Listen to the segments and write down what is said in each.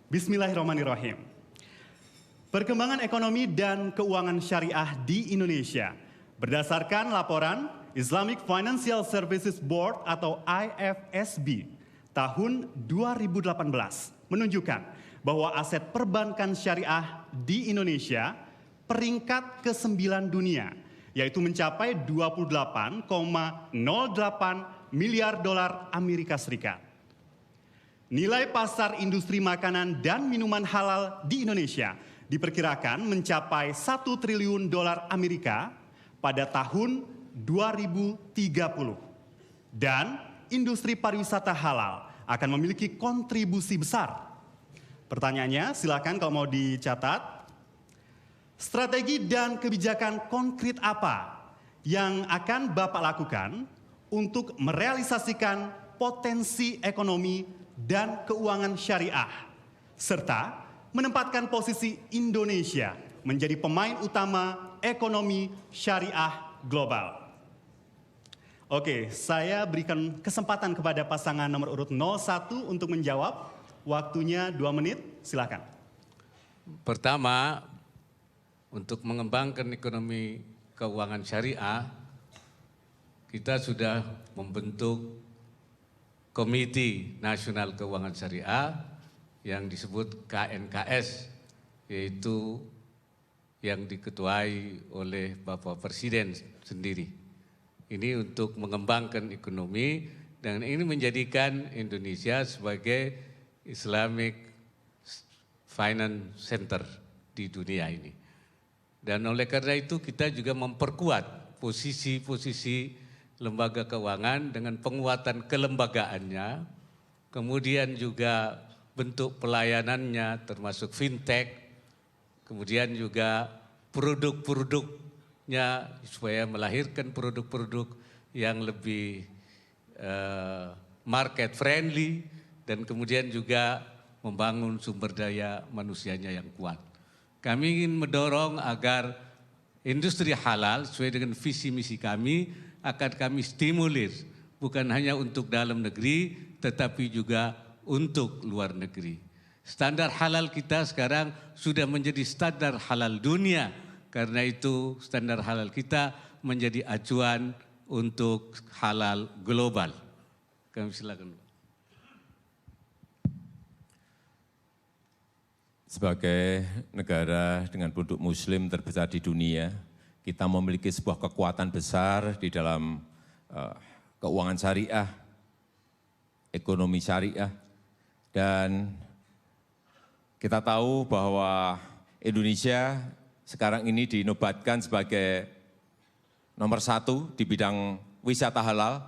Bismillahirrahmanirrahim. Perkembangan ekonomi dan keuangan syariah di Indonesia berdasarkan laporan Islamic Financial Services Board atau IFSB tahun 2018 menunjukkan bahwa aset perbankan syariah di Indonesia peringkat ke-9 dunia, yaitu mencapai 28,08 miliar dolar Amerika Serikat. Nilai pasar industri makanan dan minuman halal di Indonesia diperkirakan mencapai 1 triliun dolar Amerika pada tahun 2030. Dan industri pariwisata halal akan memiliki kontribusi besar. Pertanyaannya, silakan kalau mau dicatat. Strategi dan kebijakan konkret apa yang akan Bapak lakukan untuk merealisasikan potensi ekonomi dan keuangan syariah, serta menempatkan posisi Indonesia menjadi pemain utama ekonomi syariah global? Oke, saya berikan kesempatan kepada pasangan nomor urut 01 untuk menjawab. Waktunya 2 menit, silakan. Pertama, untuk mengembangkan ekonomi keuangan syariah, kita sudah membentuk Komite Nasional Keuangan Syariah yang disebut KNKS, yaitu yang diketuai oleh Bapak Presiden sendiri. Ini untuk mengembangkan ekonomi dan ini menjadikan Indonesia sebagai Islamic Finance Center di dunia ini. Dan oleh karena itu kita juga memperkuat posisi-posisi lembaga keuangan dengan penguatan kelembagaannya, kemudian juga bentuk pelayanannya termasuk fintech, kemudian juga produk-produknya supaya melahirkan produk-produk yang lebih market friendly dan kemudian juga membangun sumber daya manusianya yang kuat. Kami ingin mendorong agar industri halal sesuai dengan visi misi kami akan kami stimulir bukan hanya untuk dalam negeri tetapi juga untuk luar negeri. Standar halal kita sekarang sudah menjadi standar halal dunia. Karena itu standar halal kita menjadi acuan untuk halal global. Kami silakan. Sebagai negara dengan penduduk muslim terbesar di dunia, kita memiliki sebuah kekuatan besar di dalam keuangan syariah, ekonomi syariah, dan kita tahu bahwa Indonesia sekarang ini dinobatkan sebagai nomor 1 di bidang wisata halal.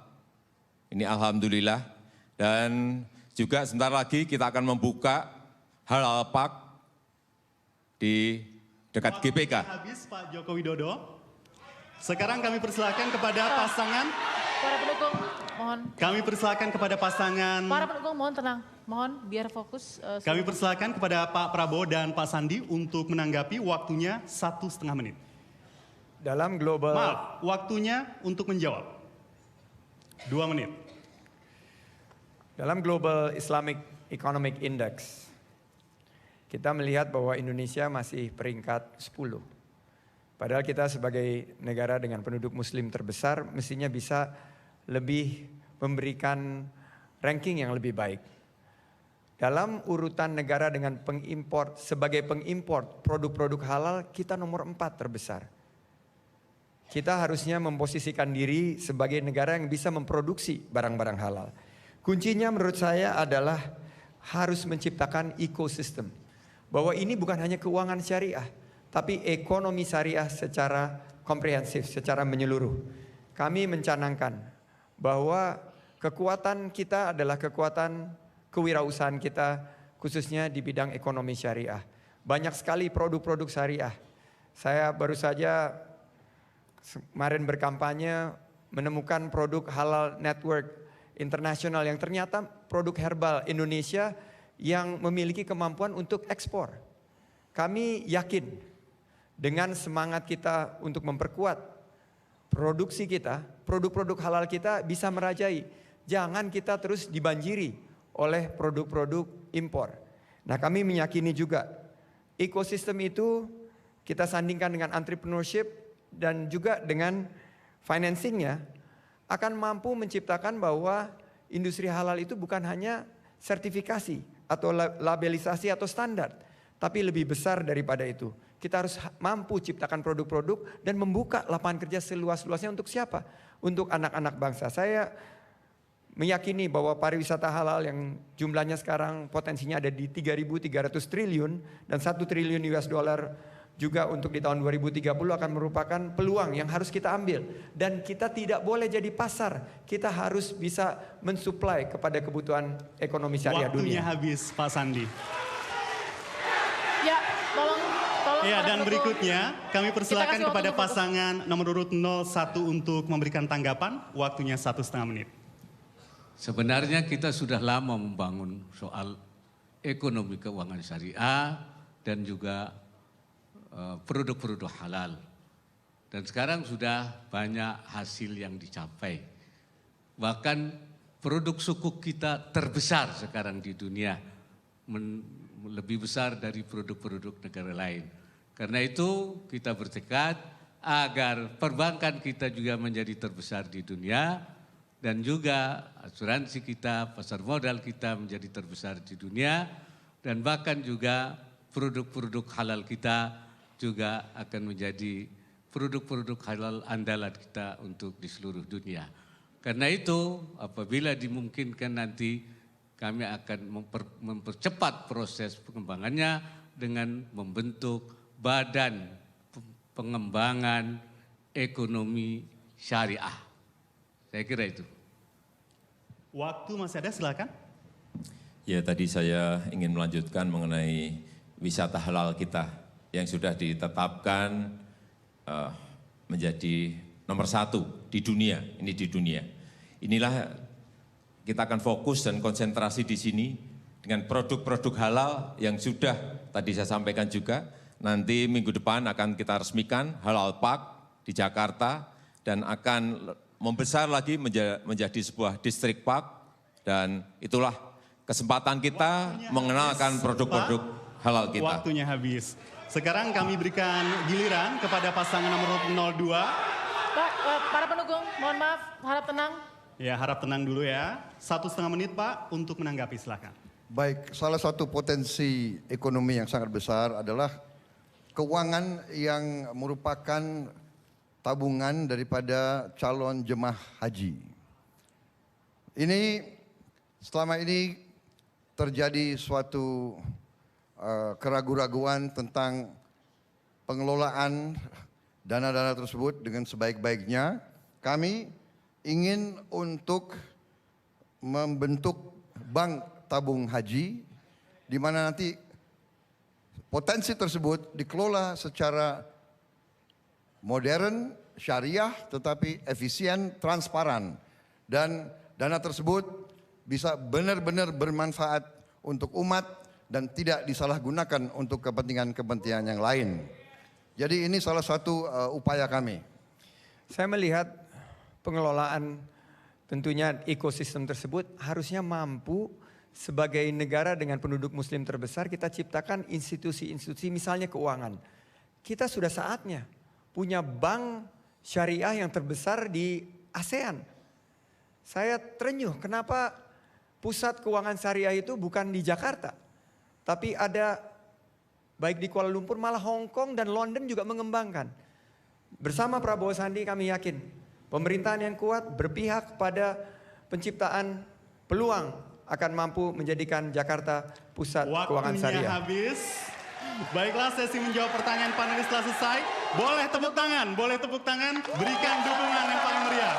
Ini alhamdulillah. Dan juga sebentar lagi kita akan membuka Halal Park di dekat GBK. Habis Pak Joko Widodo. Sekarang kami persilakan kepada pasangan. Para pendukung, mohon. Kami persilakan kepada pasangan. Para pendukung, mohon tenang. Mohon biar fokus. Kami persilakan kepada Pak Prabowo dan Pak Sandi untuk menanggapi, waktunya 1,5 menit. Dalam global. Maaf, waktunya untuk menjawab 2 menit. Dalam Global Islamic Economic Index, kita melihat bahwa Indonesia masih peringkat 10. Padahal kita sebagai negara dengan penduduk muslim terbesar mestinya bisa lebih memberikan ranking yang lebih baik. Dalam urutan negara dengan pengimpor, sebagai pengimpor produk-produk halal, kita nomor 4 terbesar. Kita harusnya memposisikan diri sebagai negara yang bisa memproduksi barang-barang halal. Kuncinya menurut saya adalah harus menciptakan ekosistem. Bahwa ini bukan hanya keuangan syariah, tapi ekonomi syariah secara komprehensif, secara menyeluruh. Kami mencanangkan bahwa kekuatan kita adalah kekuatan kewirausahaan kita, khususnya di bidang ekonomi syariah. Banyak sekali produk-produk syariah. Saya baru saja kemarin berkampanye menemukan produk halal network internasional yang ternyata produk herbal Indonesia yang memiliki kemampuan untuk ekspor. Kami yakin dengan semangat kita untuk memperkuat produksi kita, produk-produk halal kita bisa merajai. Jangan kita terus dibanjiri oleh produk-produk impor. Nah, kami meyakini juga ekosistem itu kita sandingkan dengan entrepreneurship dan juga dengan financingnya akan mampu menciptakan bahwa industri halal itu bukan hanya sertifikasi atau labelisasi atau standar, tapi lebih besar daripada itu. Kita harus mampu ciptakan produk-produk dan membuka lapangan kerja seluas-luasnya untuk siapa? Untuk anak-anak bangsa. Saya meyakini bahwa pariwisata halal yang jumlahnya sekarang potensinya ada di 3.300 triliun dan 1 triliun US dollar juga untuk di tahun 2030 akan merupakan peluang yang harus kita ambil. Dan kita tidak boleh jadi pasar, kita harus bisa mensuplai kepada kebutuhan ekonomi syariah Waktunya dunia. habis, Pak Sandi. Ya, tolong Ya, para dan pendukung. berikutnya kami persilakan kasih waktu kepada untuk- pasangan nomor urut 01 untuk memberikan tanggapan. Waktunya 1,5 menit. Sebenarnya kita sudah lama membangun soal ekonomi keuangan syariah dan juga produk-produk halal. Dan sekarang sudah banyak hasil yang dicapai. Bahkan produk sukuk kita terbesar sekarang di dunia, lebih besar dari produk-produk negara lain. Karena itu kita bertekad agar perbankan kita juga menjadi terbesar di dunia dan juga asuransi kita, pasar modal kita menjadi terbesar di dunia dan bahkan juga produk-produk halal kita juga akan menjadi produk-produk halal andalan kita untuk di seluruh dunia. Karena itu apabila dimungkinkan nanti kami akan mempercepat proses pengembangannya dengan membentuk Badan Pengembangan Ekonomi Syariah. Saya kira itu. Waktu masih ada, silakan. Ya, tadi saya ingin melanjutkan mengenai wisata halal kita yang sudah ditetapkan menjadi nomor 1 di dunia, ini di dunia. Inilah kita akan fokus dan konsentrasi di sini dengan produk-produk halal yang sudah tadi saya sampaikan juga. Nanti minggu depan akan kita resmikan Halal Park di Jakarta dan akan membesar lagi menjadi sebuah distrik park dan itulah kesempatan kita mengenalkan produk-produk halal kita. Waktunya habis. Sekarang kami berikan giliran kepada pasangan nomor 02. Pak, para pendukung, mohon maaf, harap tenang. Ya, harap tenang dulu ya. 1,5 menit Pak untuk menanggapi, silakan. Baik, salah satu potensi ekonomi yang sangat besar adalah keuangan yang merupakan tabungan daripada calon jemaah haji. Ini selama ini terjadi suatu keraguan-raguan tentang pengelolaan dana-dana tersebut dengan sebaik-baiknya. Kami ingin untuk membentuk bank tabung haji di mana nanti potensi tersebut dikelola secara modern, syariah, tetapi efisien, transparan. Dan dana tersebut bisa benar-benar bermanfaat untuk umat dan tidak disalahgunakan untuk kepentingan-kepentingan yang lain. Jadi ini salah satu upaya kami. Saya melihat pengelolaan tentunya ekosistem tersebut harusnya mampu sebagai negara dengan penduduk muslim terbesar kita ciptakan institusi-institusi misalnya keuangan. Kita sudah saatnya punya bank syariah yang terbesar di ASEAN. Saya terenyuh kenapa pusat keuangan syariah itu bukan di Jakarta. Tapi ada baik di Kuala Lumpur malah Hong Kong dan London juga mengembangkan. Bersama Prabowo Sandi kami yakin pemerintahan yang kuat berpihak pada penciptaan peluang akan mampu menjadikan Jakarta pusat keuangan syariah. Waktunya habis. Baiklah, sesi menjawab pertanyaan panelis telah selesai. Boleh tepuk tangan, berikan dukungan yang paling meriah.